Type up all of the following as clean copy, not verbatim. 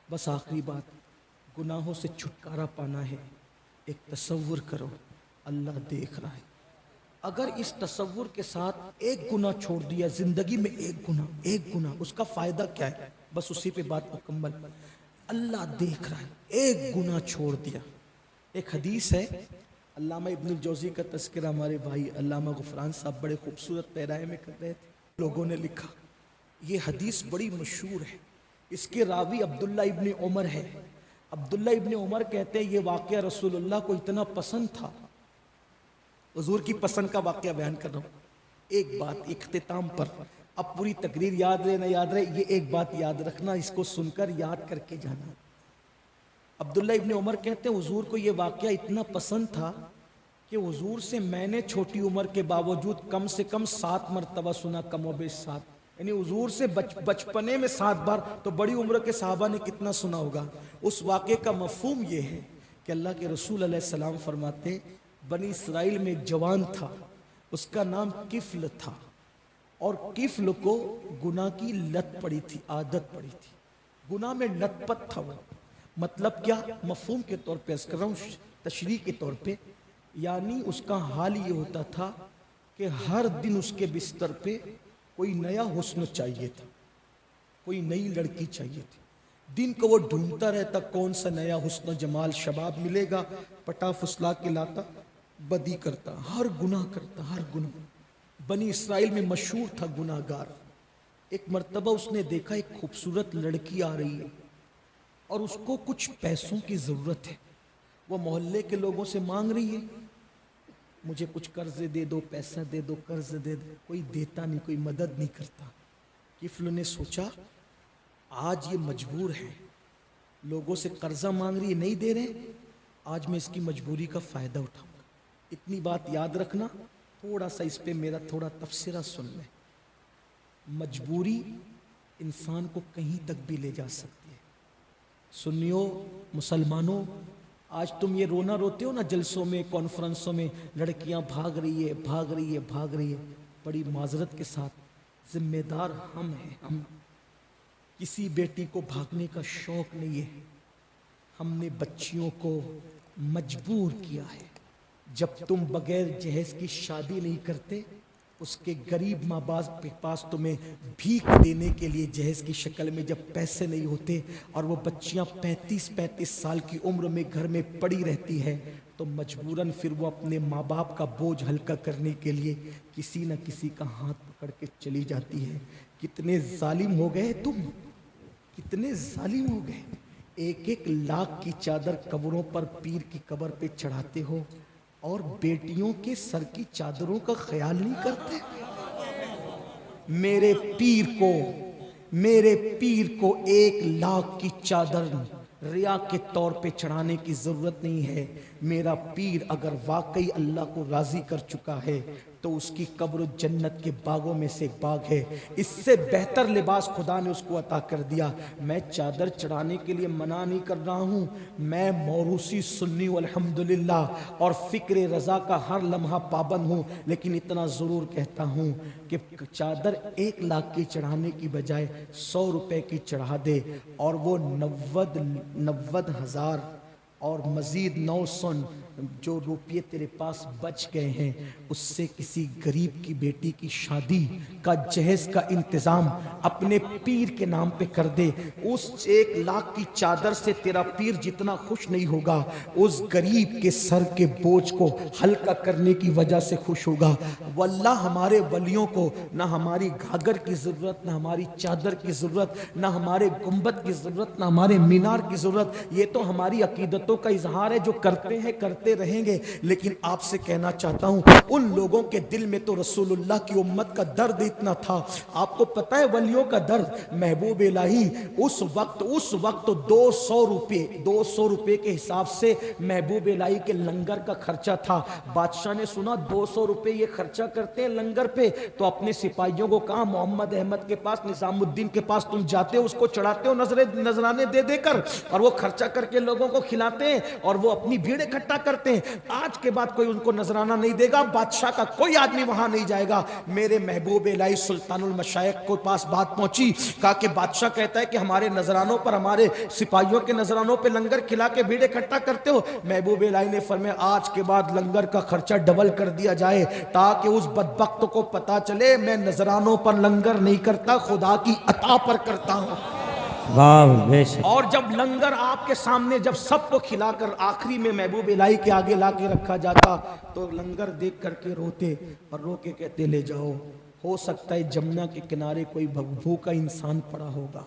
बस आखिरी बात, गुनाहों से छुटकारा पाना है। एक तसव्वुर करो, अल्लाह देख रहा है। अगर इस तसव्वुर के साथ एक गुनाह छोड़ दिया जिंदगी में, एक गुनाह, उसका फायदा क्या है? बस उसी पे बात मुकम्मल। अल्लाह देख रहा है, एक गुनाह छोड़ दिया। एक हदीस है, अल्लामा इब्नुल जौज़ी का तज़किरा हमारे भाई अल्लामा गुफरान साहब बड़े खूबसूरत पैराए में कर रहे थे। लोगों ने लिखा, ये हदीस बड़ी मशहूर है, इसके रावी अब्दुल्ला इब्न उमर है। अब्दुल्ला इब्न उमर कहते हैं ये वाक़या रसूलुल्लाह को इतना पसंद था, हुजूर की पसंद का वाक़या बयान कर रहा हूँ। एक बात इख्तिताम पर, अब पूरी तकरीर याद रहे ना याद रहे, ये एक बात याद रखना, इसको सुनकर याद करके जाना। अब्दुल्ला इब्न उमर कहते हैं हुजूर को ये वाक़या इतना पसंद था कि हुजूर से मैंने छोटी उम्र के बावजूद कम से कम 7 मरतबा सुना, कमोबेश 7, यानी हुजूर से बचपने में 7 बार, तो बड़ी उम्र के साहबा ने कितना सुना होगा। उस वाक़े का मफहूम ये है कि अल्लाह के रसूल अलैहिस्सलाम फरमाते, बनी इसराइल में एक जवान था, उसका नाम किफ्ल था, और किफ्ल को गुनाह की लत पड़ी थी, आदत पड़ी थी, गुनाह में लतपत था वो। मतलब क्या, मफहूम के तौर पे अर्ज कर रहा हूँ, तशरीह के तौर पे, यानी उसका हाल ये होता था कि हर दिन उसके बिस्तर पे कोई नया हुस्न चाहिए था, कोई नई लड़की चाहिए थी। दिन को वो ढूंढता रहता कौन सा नया हुस्न जमाल शबाब मिलेगा, पटा फुसला के लाता, बदी करता, हर गुनाह करता, हर गुनाह। बनी इसराइल में मशहूर था गुनाहगार। एक मर्तबा उसने देखा एक खूबसूरत लड़की आ रही है और उसको कुछ पैसों की ज़रूरत है। वो मोहल्ले के लोगों से मांग रही है, मुझे कुछ कर्ज दे दो, पैसा दे दो, कर्ज दे दो। कोई देता नहीं, कोई मदद नहीं करता। किफ्ल ने सोचा आज ये मजबूर है, लोगों से कर्जा मांग रही है, नहीं दे रहे, आज मैं इसकी मजबूरी का फ़ायदा उठाऊंगा। इतनी बात याद रखना, थोड़ा सा इस पे मेरा थोड़ा तफसीरा सुन लें। मजबूरी इंसान को कहीं तक भी ले जा सकती है। सुनियो मुसलमानों, आज तुम ये रोना रोते हो ना जलसों में, कॉन्फ्रेंसों में, लड़कियां भाग रही है, भाग रही है, भाग रही है। बड़ी माजरत के साथ जिम्मेदार हम हैं। हम किसी बेटी को भागने का शौक नहीं है, हमने बच्चियों को मजबूर किया है। जब तुम बगैर जहेज की शादी नहीं करते, उसके गरीब माँ बाप के पास तुम्हें भीख देने के लिए जहेज की शक्ल में जब पैसे नहीं होते, और वो बच्चियाँ 35-35 साल की उम्र में घर में पड़ी रहती है, तो मजबूरन फिर वो अपने माँ बाप का बोझ हल्का करने के लिए किसी न किसी का हाथ पकड़ के चली जाती है। कितने जालिम हो गए तुम, कितने जालिम हो गए। 1-1 लाख की चादर कब्रों पर, पीर की कब्र पे चढ़ाते हो, और बेटियों के सर की चादरों का ख्याल नहीं करते। मेरे पीर को 1 लाख की चादर रिया के तौर पे चढ़ाने की जरूरत नहीं है। मेरा पीर अगर वाकई अल्लाह को राजी कर चुका है तो उसकी कब्र जन्नत के बागों में से एक बाग है। इससे बेहतर लिबास खुदा ने उसको अता कर दिया। मैं चादर चढ़ाने के लिए मना नहीं कर रहा हूँ, मैं मौरूसी सुन्नी अल्हम्दुलिल्लाह और फ़िक्र रज़ा का हर लम्हा पाबंद हूँ, लेकिन इतना ज़रूर कहता हूँ कि चादर 1 लाख की चढ़ाने की बजाय 100 रुपए की चढ़ा दे, और वो 90,000 और मज़ीद 900 जो रुपये तेरे पास बच गए हैं, उससे किसी गरीब की बेटी की शादी का जहेज का इंतज़ाम अपने पीर के नाम पे कर दे। उस 1 लाख की चादर से तेरा पीर जितना खुश नहीं होगा, उस गरीब के सर के बोझ को हल्का करने की वजह से खुश होगा। वल्लाह हमारे वलियों को ना हमारी घाघर की ज़रूरत, ना हमारी चादर की ज़रूरत, ना हमारे गुंबद की ज़रूरत, ना हमारे मीनार की ज़रूरत। ये तो हमारी अकीदतों का इजहार है जो करते हैं, करते रहेंगे। लेकिन आपसे कहना चाहता हूं, उन लोगों के दिल में तो रसूलुल्लाह की उम्मत का दर्द इतना था। आपको पता है वलियों का दर्द, महबूब इलाही उस वक्त 200 रुपए के हिसाब से महबूब इलाही के लंगर का खर्चा था। बादशाह ने सुना 200 रुपए ये खर्चा करते हैं लंगर पे, तो अपने सिपाहियों को कहा मोहम्मद अहमद के पास, निजामुद्दीन के पास तुम जाते हो, उसको चढ़ाते हो नजराने दे देकर, और वो खर्चा करके लोगों को खिलाते बनाते हैं और वो अपनी भीड़ इकट्ठा करते हैं। आज के बाद कोई उनको नजराना नहीं देगा, बादशाह का कोई आदमी वहां नहीं जाएगा। मेरे महबूब इलाही सुल्तानुल मशाइख को पास बात पहुंची, कहा कि बादशाह कहता है कि हमारे नजरानों पर, हमारे सिपाहियों के नजरानों पर लंगर खिला के भीड़ इकट्ठा करते हो। महबूब इलाही ने फरमाया आज के बाद लंगर का खर्चा डबल कर दिया जाए, ताकि उस बदबख्त को पता चले मैं नजरानों पर लंगर नहीं करता, खुदा की अता पर करता हूं। और जब लंगर आपके सामने जब सबको खिलाकर आखिरी में महबूब इलाही के आगे लाके रखा जाता, तो लंगर देख करके रोते और रो के कहते ले जाओ, हो सकता है जमुना के किनारे कोई भूखा इंसान पड़ा होगा,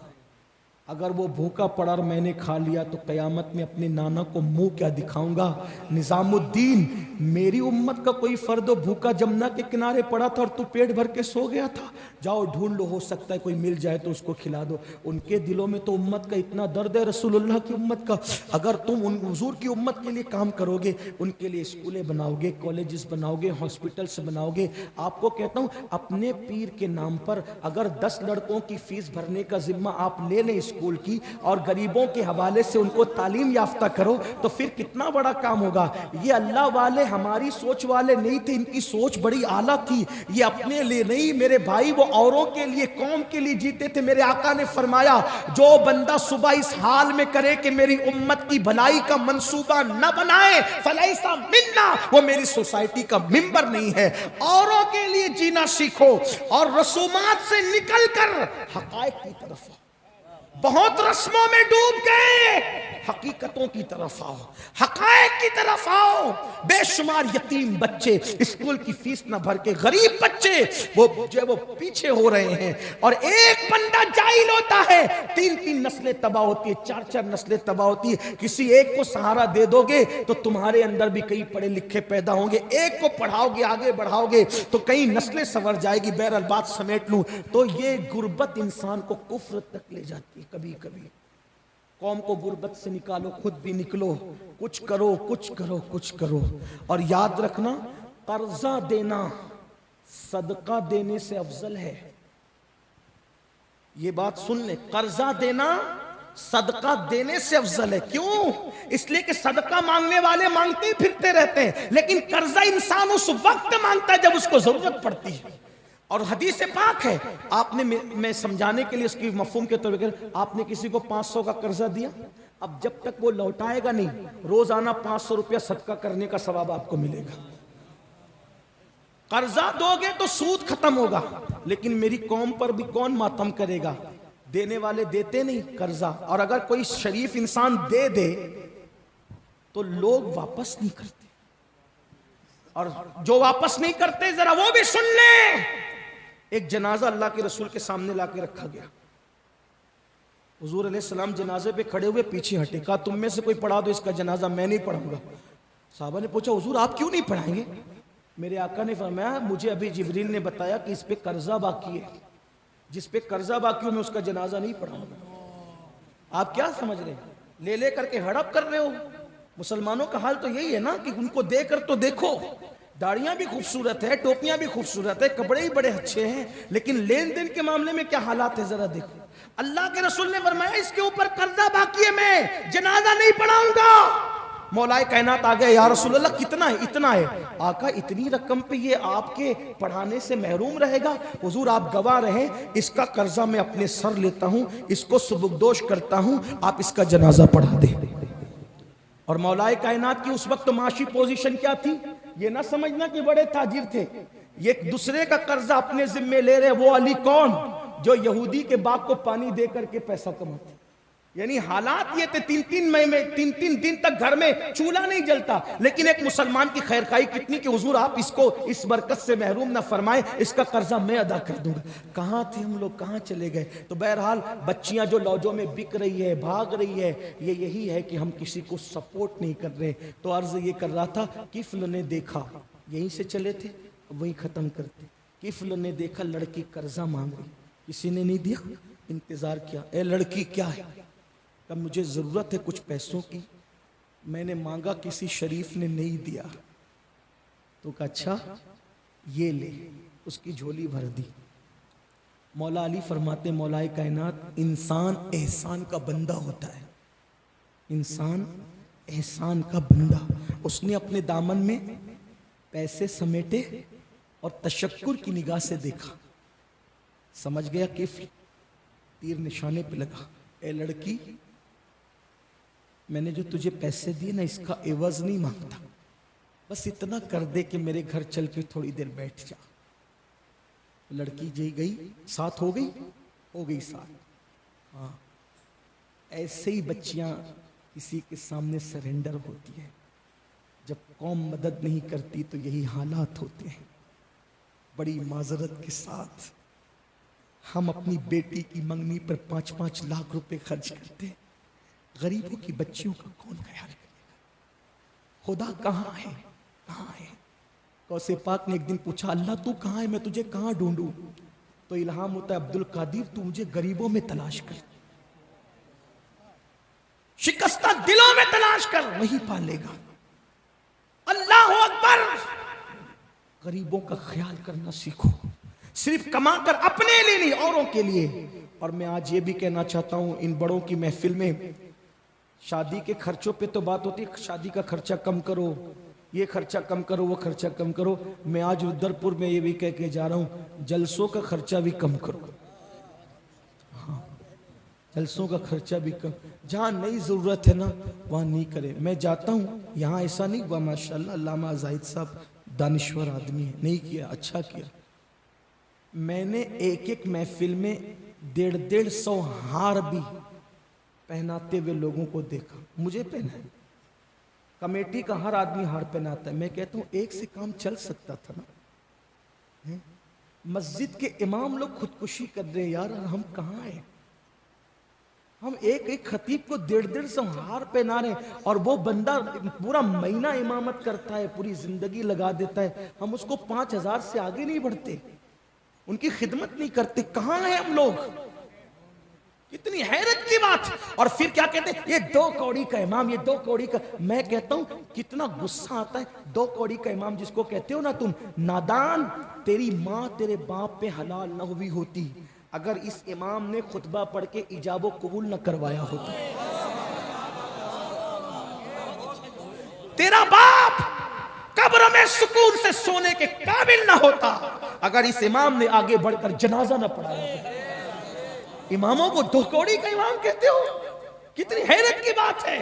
अगर वो भूखा पड़ा और मैंने खा लिया तो कयामत में अपने नाना को मुंह क्या दिखाऊंगा। निजामुद्दीन, मेरी उम्मत का कोई फर्द भूखा जमुना के किनारे पड़ा था और तू पेट भर के सो गया था, जाओ ढूंढ लो, हो सकता है कोई मिल जाए तो उसको खिला दो। उनके दिलों में तो उम्मत का इतना दर्द है, रसूलुल्लाह की उम्मत का। अगर तुम उन हुजूर की उम्मत के लिए काम करोगे, उनके लिए स्कूलें बनाओगे, कॉलेजेस बनाओगे, हॉस्पिटल्स बनाओगे, आपको कहता हूं अपने पीर के नाम पर अगर 10 लड़कों की फीस भरने का जिम्मा आप ले लें स्कूल की और गरीबों के हवाले से उनको तालीम याफ्ता करो, तो फिर कितना बड़ा काम होगा। ये अल्लाह वाले हमारी सोच वाले नहीं थे, इनकी सोच बड़ी आला थी। ये अपने लिए नहीं मेरे भाई, वो औरों के लिए, कौम के लिए जीते थे। मेरे आका ने फरमाया जो बंदा सुबह इस हाल में करे कि मेरी उम्मत की भलाई का मंसूबा न बनाए, फलैसा मिन्ना, वो मेरी सोसाइटी का मेंबर नहीं है। औरों के लिए जीना सीखो और रसूमात से निकलकर हकायक की तरफ। बहुत रस्मों में डूब गए, हकीकतों की तरफ आओ, हकायक की तरफ आओ। बेशुमार यतीम बच्चे स्कूल की फीस न भर के, गरीब बच्चे वो पीछे हो रहे हैं, और एक बंदा जाहिल होता है, 3-3 नस्लें तबाह होती है, 4-4 नस्लें तबाह होती है। किसी एक को सहारा दे दोगे तो तुम्हारे अंदर भी कई पढ़े लिखे पैदा होंगे, एक को पढ़ाओगे, आगे बढ़ाओगे तो कई नस्लें संवर जाएगी। बहरहाल बात समेट लूं तो ये गुर्बत इंसान को कुफ्र तक ले जाती है। कभी कभी कौम को गुर्बत से निकालो, खुद भी निकलो, कुछ करो, कुछ करो, कुछ करो। और याद रखना, कर्जा देना सदका देने से अफजल है। ये बात सुन ले, कर्जा देना सदका देने से अफजल है। क्यों? इसलिए कि सदका मांगने वाले मांगते ही फिरते रहते हैं, लेकिन कर्जा इंसान उस वक्त मांगता है जब उसको जरूरत पड़ती है। और हदीस पाक है, आपने, मैं समझाने के लिए उसकी मफहूम के तौर पर, आपने किसी को 500 का कर्जा दिया, अब जब तक वो लौटाएगा नहीं, रोजाना 500 रुपया सदका करने का सवाब आपको मिलेगा। कर्जा दोगे तो सूद खत्म होगा, लेकिन मेरी कौम पर भी कौन मातम करेगा? देने वाले देते नहीं कर्जा, और अगर कोई शरीफ इंसान दे दे तो लोग वापस नहीं करते, और जो वापस नहीं करते जरा वो भी सुन ले। एक जनाजा अल्लाह के रसूल के सामने लाके रखा गया, हुजूर अलैहिस्सलाम जनाजे पे खड़े हुए, पीछे हटे, कहा तुम में से कोई पढ़ा दो इसका जनाजा, मैं नहीं पढ़ूंगा। साहबा ने पूछा हुजूर आप क्यों नहीं पढ़ाएंगे? मेरे आका ने फरमाया मुझे अभी जिब्रील ने बताया कि इस पे कर्जा बाकी है, जिस पे कर्जा बाकी हो मैं उसका जनाजा नहीं पढ़ाऊंगा। आप क्या समझ रहे हैं? ले ले करके हड़प कर रहे हो। मुसलमानों का हाल तो यही है ना कि उनको देकर तो देखो, दाढ़ियां भी खूबसूरत है, टोपियां भी खूबसूरत है, कपड़े भी बड़े अच्छे हैं, लेकिन लेन देन के मामले में क्या हालात है जरा देखो। अल्लाह के रसूल ने फरमाया इसके ऊपर कर्जा बाकी है, मैं जनाजा नहीं पढ़ाऊंगा। मौलाए कायनात आ गए, या रसूल अल्लाह कितना है? इतना है। आका इतनी रकम पे ये आपके पढ़ाने से महरूम रहेगा? हुजूर आप गवाह रहें, इसका कर्जा मैं अपने सर लेता हूं, इसको सुबुकदोश करता हूं, आप इसका जनाजा पढ़ा दे। और मौलाए कायनात की उस वक्त माशी पोजीशन क्या थी? ये ना समझना कि बड़े ताजिर थे, ये दूसरे का कर्जा अपने जिम्मे ले रहे। वो अली कौन? जो यहूदी के बाप को पानी दे करके पैसा कमाते। यानी हालात ये थे, 3-3 दिन तक घर में चूल्हा नहीं जलता, लेकिन एक मुसलमान की खैरखाई कितनी कि हुजूर आप इसको इस बरकत से महरूम ना फरमाए, इसका कर्जा मैं अदा कर दूंगा। कहाँ थे हम लोग, कहाँ चले गए? तो बहरहाल बच्चियां जो लौजों में बिक रही है, भाग रही है, ये यही है कि हम किसी को सपोर्ट नहीं कर रहे। तो अर्ज ये कर रहा था, किफल ने देखा, यहीं से चले थे वहीं खत्म करते। किफल ने देखा लड़की कर्जा मांग रही, किसी ने नहीं दिया, इंतजार किया, ए लड़की क्या है? तब मुझे ज़रूरत है कुछ पैसों की, मैंने मांगा, किसी शरीफ ने नहीं दिया। तो कहा अच्छा ये ले, उसकी झोली भर दी। मौला अली फरमाते, मौलाए कायनात, इंसान एहसान का बंदा होता है, इंसान एहसान का बंदा। उसने अपने दामन में पैसे समेटे और तशक्कुर की निगाह से देखा, समझ गया कि तीर निशाने पे लगा। ए लड़की, मैंने जो तुझे पैसे दिए ना, इसका एवज नहीं मांगता, बस इतना कर दे कि मेरे घर चल के थोड़ी देर बैठ जा। लड़की जी गई, साथ हो गई साथ। हाँ, ऐसे ही बच्चियां किसी के सामने सरेंडर होती है। जब कौम मदद नहीं करती तो यही हालात होते हैं। बड़ी माजरत के साथ हम अपनी बेटी की मंगनी पर 5-5 लाख रुपए खर्च करते हैं। गरीबों की बच्चियों का कौन ख्याल करेगा? खुदा कहाँ है, कहाँ है? कौसे पाक ने एक दिन पूछा, अल्लाह तू कहाँ है, मैं तुझे कहाँ ढूंढूं? तो इल्हाम होता है, अब्दुल कादिर तू मुझे गरीबों में तलाश कर, शिकस्ता दिलों में तलाश कर, वहीं पालेगा। अल्लाह अकबर। गरीबों का ख्याल करना सीखो, सिर्फ कमाकर अपने लिए नहीं, औरों के लिए। और मैं आज ये भी कहना चाहता हूं, इन बड़ों की महफिल में शादी के खर्चों पे तो बात होती है, शादी का खर्चा कम करो, ये खर्चा कम करो, वो खर्चा कम करो। मैं आज रुद्रपुर में ये भी कह के जा रहा हूं, जलसों का खर्चा भी कम करो। हाँ, जलसों का खर्चा भी कम, जहां नई जरूरत है ना वहां नहीं करे। मैं जाता हूं, यहाँ ऐसा नहीं हुआ, माशाल्लाह अल्लामा जाहिद साहब दानिश्वर आदमी है, नहीं किया, अच्छा किया। मैंने एक महफिल में 150-150 हार भी पहनाते हुए लोगों को देखा। मुझे पहना, कमेटी का हर आदमी हार पहनाता है। मैं कहता हूं एक से काम चल सकता था ना। मस्जिद के इमाम लोग खुदकुशी कर रहे हैं यार, हम कहाँ हैं? हम एक खतीब को 150-150 हार पहना रहे हैं, और वो बंदा पूरा महीना इमामत करता है, पूरी जिंदगी लगा देता है। हम उसको 5000 से आगे नहीं बढ़ते, उनकी खिदमत नहीं करते। कहां हैं हम लोग? कितनी हैरत की बात। और फिर क्या कहते हैं, ये 2 कौड़ी का इमाम, ये 2 कौड़ी का। मैं कहता हूं कितना गुस्सा आता है। 2 कौड़ी का इमाम जिसको कहते हो ना तुम, नादान, तेरी मां तेरे बाप पे हलाल न हुई होती अगर इस इमाम ने खुतबा पढ़ के इजाबो कबूल न करवाया होता। तेरा बाप कब्र में सुकून से सोने के काबिल ना होता अगर इस इमाम ने आगे बढ़कर जनाजा न पढ़ाया होता। इमामों को 2 कौड़ी का इमाम कहते हो? कितनी हैरत की बात है।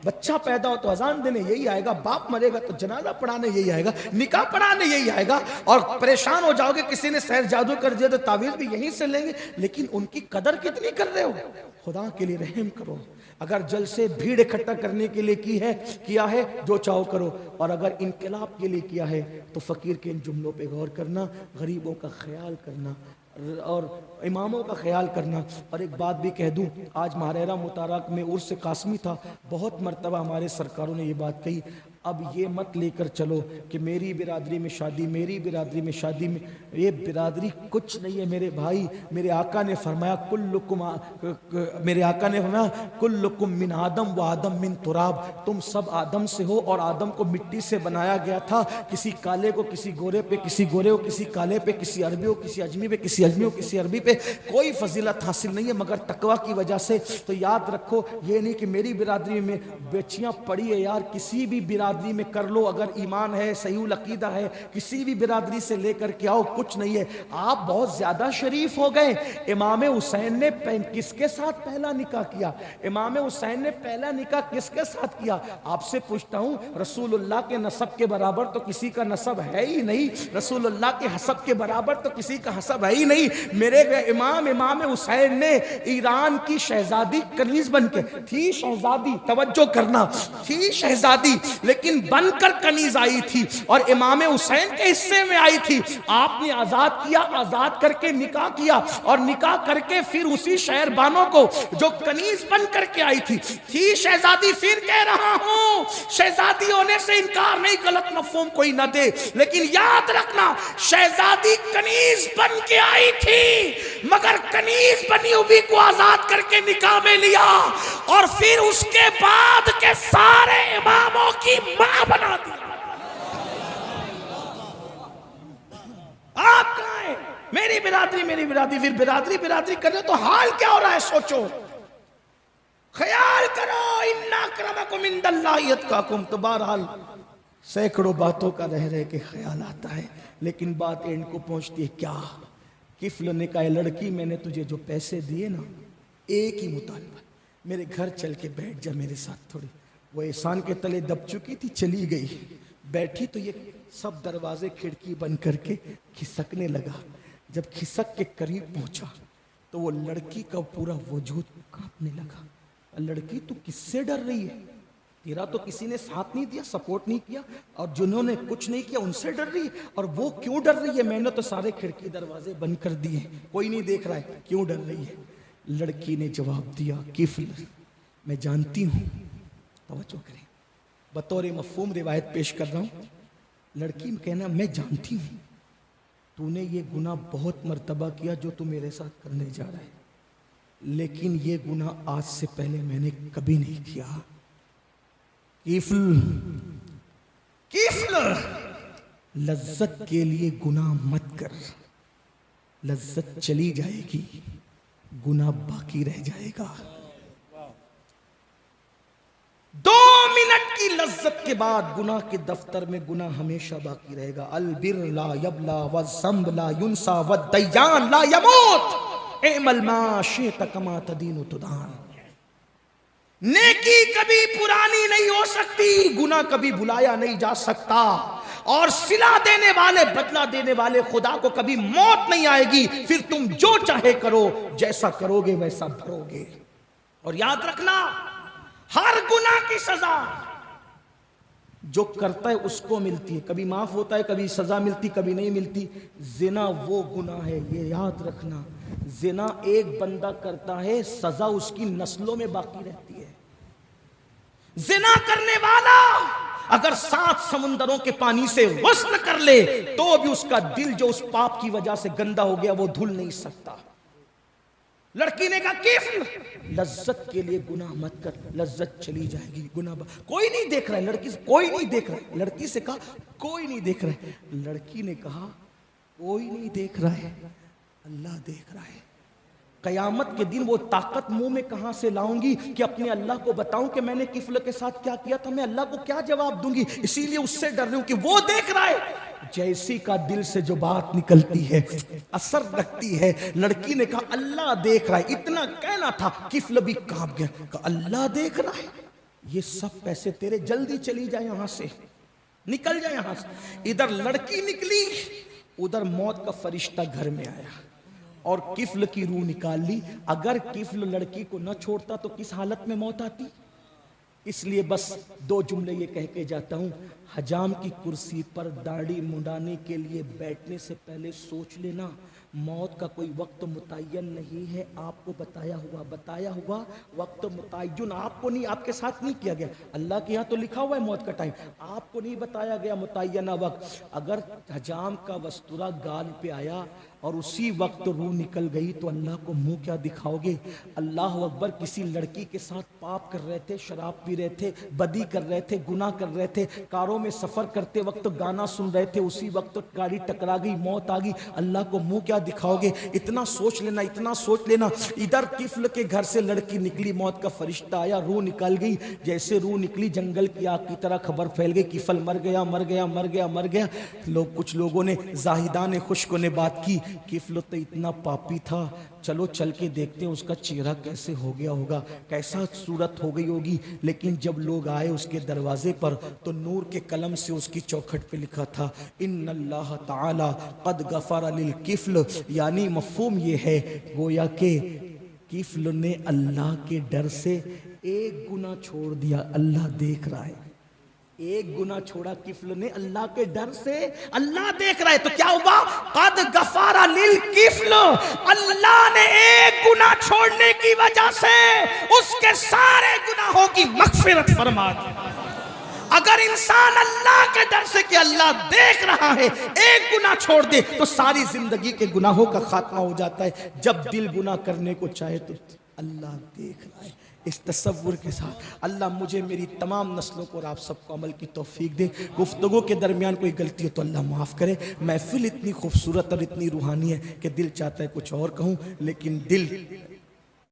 बच्चा पैदा हो तो अजान देने यही आएगा, बाप मरेगा तो जनाजा पढ़ाने यही आएगा, निकाह पढ़ाने यही आएगा, और परेशान हो जाओगे किसी ने सहर जादू कर दिया तो तावीज भी यहीं से लेंगे। लेकिन उनकी कदर कितनी कर रहे हो? खुदा के लिए रहम करो। अगर जल से भीड़ इकट्ठा करने के लिए किया है जो चाहो करो, और अगर इनकलाब के लिए किया है तो फकीर के इन जुमलों पे गौर करना, गरीबों का ख्याल करना और इमामों का ख्याल करना। और एक बात भी कह दूं, आज महारेरा मुतारक में उर्स कासमी था, बहुत मर्तबा हमारे सरकारों ने ये बात कही, अब ये मत लेकर चलो कि मेरी बिरादरी में शादी, मेरी बिरादरी में शादी में। ये बिरादरी कुछ नहीं है मेरे भाई। मेरे आका ने फरमाया कुल्लुकुम मिन आदम व आदम मिन तुराब, तुम सब आदम से हो और आदम को मिट्टी से बनाया गया था। किसी काले को किसी गोरे पे, किसी गोरे को किसी काले पे, किसी अरबी को किसी अजमी पे, किसी अजमी को किसी अरबी पे कोई फजीलत हासिल नहीं है मगर तकवा की वजह से। तो याद रखो, ये नहीं कि मेरी बिरादरी में बेचियां पड़ी है यार, किसी भी बिरादरी में कर लो, अगर ईमान है, सही अकीदा है, किसी भी बिरादरी से लेकर के आओ, कुछ नहीं है। आप बहुत ज्यादा शरीफ हो गए। इमाम हुसैन ने किसके साथ पहला निकाह किया? इमाम हुसैन ने पहला निकाह किसके साथ किया? आपसे पूछता हूं, रसूलुल्लाह के नसब के बराबर तो किसी का नसब है ही नहीं, रसूलुल्लाह के हसब के बराबर तो किसी का हसब है ही नहीं। मेरे इमाम हुसैन ने ईरान की शहजादी कनीज बन के थी, शहजादी, तवज्जो करना, थी शहजादी लेकिन बनकर कनीज आई थी और इमाम हुसैन के हिस्से में आई थी। आपने आजाद किया, आजाद करके निकाह किया और निकाह करके फिर उसी शहरबानों को जो कनीज बन करके आई थी शहजादी। फिर कह रहा हूं, शहजादी होने से इनकार नहीं, गलत मफहूम कोई न दे, लेकिन याद रखना शहजादी कनीज बन के आई थी मगर कनीज बनी हुई को आजाद करके निकाह में लिया और फिर उसके बाद के सारे इमामों की मां बना दी। आप कहां हैं? मेरी बिरादरी, मेरी बिरादरी। फिर बिरादरी कर रहे तो हाल क्या हो रहा है सोचो, ख्याल करो। इन्ना अक्रमकुम इंदल्लाहि अतकाकुम। तो बहरहाल सैकड़ों बातों का रह रह के ख्याल आता है, लेकिन बात एंड को पहुंचती है क्या? किफल ने कहा, लड़की मैंने तुझे जो पैसे दिए ना, एक ही मुतालबा, मेरे घर चल के बैठ जा मेरे साथ थोड़ी। वो एहसान के तले दब चुकी थी, चली गई, बैठी तो ये सब दरवाजे खिड़की बंद करके खिसकने लगा। जब खिसक के करीब पहुंचा तो वो लड़की का पूरा वजूद कांपने लगा। लड़की तू किससे डर रही है? तेरा तो किसी ने साथ नहीं दिया, सपोर्ट नहीं किया, और जिन्होंने कुछ नहीं किया उनसे डर रही है। और वो क्यों डर रही है? मैंने तो सारे खिड़की दरवाजे बंद कर दिए, कोई नहीं देख रहा है, क्यों डर रही है? लड़की ने जवाब दिया, किफल मैं जानती हूं, तवज्जो करें, बतौर मफ़हूम रिवायत पेश कर रहा हूं। लड़की में कहना, मैं जानती हूं तूने ये गुनाह बहुत मर्तबा किया जो तू मेरे साथ करने जा रहा है, लेकिन ये गुनाह आज से पहले मैंने कभी नहीं किया। किफल लज्जत के लिए गुनाह मत कर, लज्जत चली जाएगी, गुनाह बाकी रह जाएगा। 2 मिनट की लज्जत के बाद गुनाह के दफ्तर में गुनाह हमेशा बाकी रहेगा। अलबिर ला यबला वज़्ज़म्ब ला युनसा वद्दय्यान ला यमूत इमल मा शित कमा तदीन तुदान। नेकी कभी पुरानी नहीं हो सकती, गुनाह कभी भुलाया नहीं जा सकता, और सिला देने वाले, बदला देने वाले खुदा को कभी मौत नहीं आएगी। फिर तुम जो चाहे करो, जैसा करोगे वैसा भरोगे। और याद रखना, हर गुनाह की सजा जो करता है उसको मिलती है, कभी माफ होता है, कभी सजा मिलती, कभी नहीं मिलती। जिना वो गुनाह है, ये याद रखना, जिना एक बंदा करता है, सजा उसकी नस्लों में बाकी रहती है। जिना करने वाला अगर 7 समुंदरों के पानी से गुस्ल कर ले तो भी उसका दिल जो उस पाप की वजह से गंदा हो गया वो धुल नहीं सकता। लड़की ने कहा, किफल लज्जत के लिए गुनाह मत कर, लज्जत चली जाएगी, गुनाह कोई नहीं देख रहा है, लड़की से कोई नहीं देख रहा है। लड़की से कहा, कोई नहीं देख रहा है। लड़की ने कहा, कोई नहीं देख रहा है, अल्लाह देख रहा है। कयामत के दिन वो ताकत मुंह में कहां से लाऊंगी कि अपने अल्लाह को बताऊं कि मैंने किफल के साथ क्या किया था? मैं अल्लाह को क्या जवाब दूंगी? इसीलिए उससे डर रही हूं कि वो देख रहा है। जैसी का दिल से जो बात निकलती है असर रखती है। लड़की ने कहा, अल्लाह देख रहा है। इतना कहना था, किफल भी कांप गया, कहा अल्लाह देख रहा है, ये सब पैसे तेरे, जल्दी चली जाए यहां से, निकल जाए यहां से। इधर लड़की निकली, उधर मौत का फरिश्ता घर में आया और किफल की रूह निकाल ली। अगर किफल लड़की को न छोड़ता तो किस हालत में मौत आती? इसलिए बस 2 जुमले ये कह के जाता हूं, हजाम की कुर्सी पर दाढ़ी मुंडाने के लिए बैठने से पहले सोच लेना, मौत का कोई वक्त मुतय्यन नहीं है। आपको बताया हुआ वक्त मुतय्यन आपको नहीं, आपके साथ नहीं किया गया। अल्लाह के यहाँ तो लिखा हुआ है मौत का टाइम, आपको नहीं बताया गया मुतय्यना वक्त। अगर हजाम का वस्तुरा गाल पे आया और उसी वक्त रूह निकल गई तो अल्लाह को मुंह क्या दिखाओगे? अल्लाह अकबर। किसी लड़की के साथ पाप कर रहे थे, शराब पी रहे थे, बदी कर रहे थे, गुनाह कर रहे थे, कारों में सफर करते वक्त गाना सुन रहे थे, उसी वक्त गाड़ी टकरा गई, मौत आ गई, अल्लाह को मुंह क्या दिखाओगे? इतना सोच लेना, इतना सोच लेना। इधर किफल के घर से लड़की निकली, मौत का फरिश्ता आया, रूह निकल गई। जैसे रूह निकली, जंगल की आग की तरह खबर फैल गई, किफल मर गया, मर गया, मर गया, मर गया। कुछ लोगों ने, जाहिदान खुश्क ने बात की, किफल तो इतना पापी था, चलो चल के देखते हैं उसका चेहरा कैसे हो गया होगा, कैसा सूरत हो गई होगी। लेकिन जब लोग आए उसके दरवाजे पर तो नूर के कलम से उसकी चौखट पे लिखा था, इन्नल्लाह ताला क़द गफ़र लिल किफल। यानी मफ़हूम ये है गोया के किफल ने अल्लाह के डर से एक गुनाह छोड़ दिया, अल्लाह देख रहा है। एक गुनाह छोड़ा किफल ने अल्लाह के डर से, अल्लाह देख रहा है। तो क्या हुआ? क़द गफ़र लिल किफल, अल्लाह ने एक गुनाह छोड़ने की वजह से उसके सारे गुनाहों की मग़फ़िरत फरमा दी। अगर इंसान अल्लाह के डर से कि अल्लाह देख रहा है एक गुनाह छोड़ दे तो सारी जिंदगी के गुनाहों का खात्मा हो जाता है। जब दिल गुनाह करने को चाहे तो अल्लाह देख रहा है। इस तसव्वुर के साथ अल्लाह मुझे, मेरी तमाम नस्लों को और आप सबको अमल की तौफीक दे। गुफ्तगू के दरमियान कोई गलती हो तो अल्लाह माफ़ करे। महफिल इतनी खूबसूरत और इतनी रूहानी है कि दिल चाहता है कुछ और कहूँ, लेकिन दिल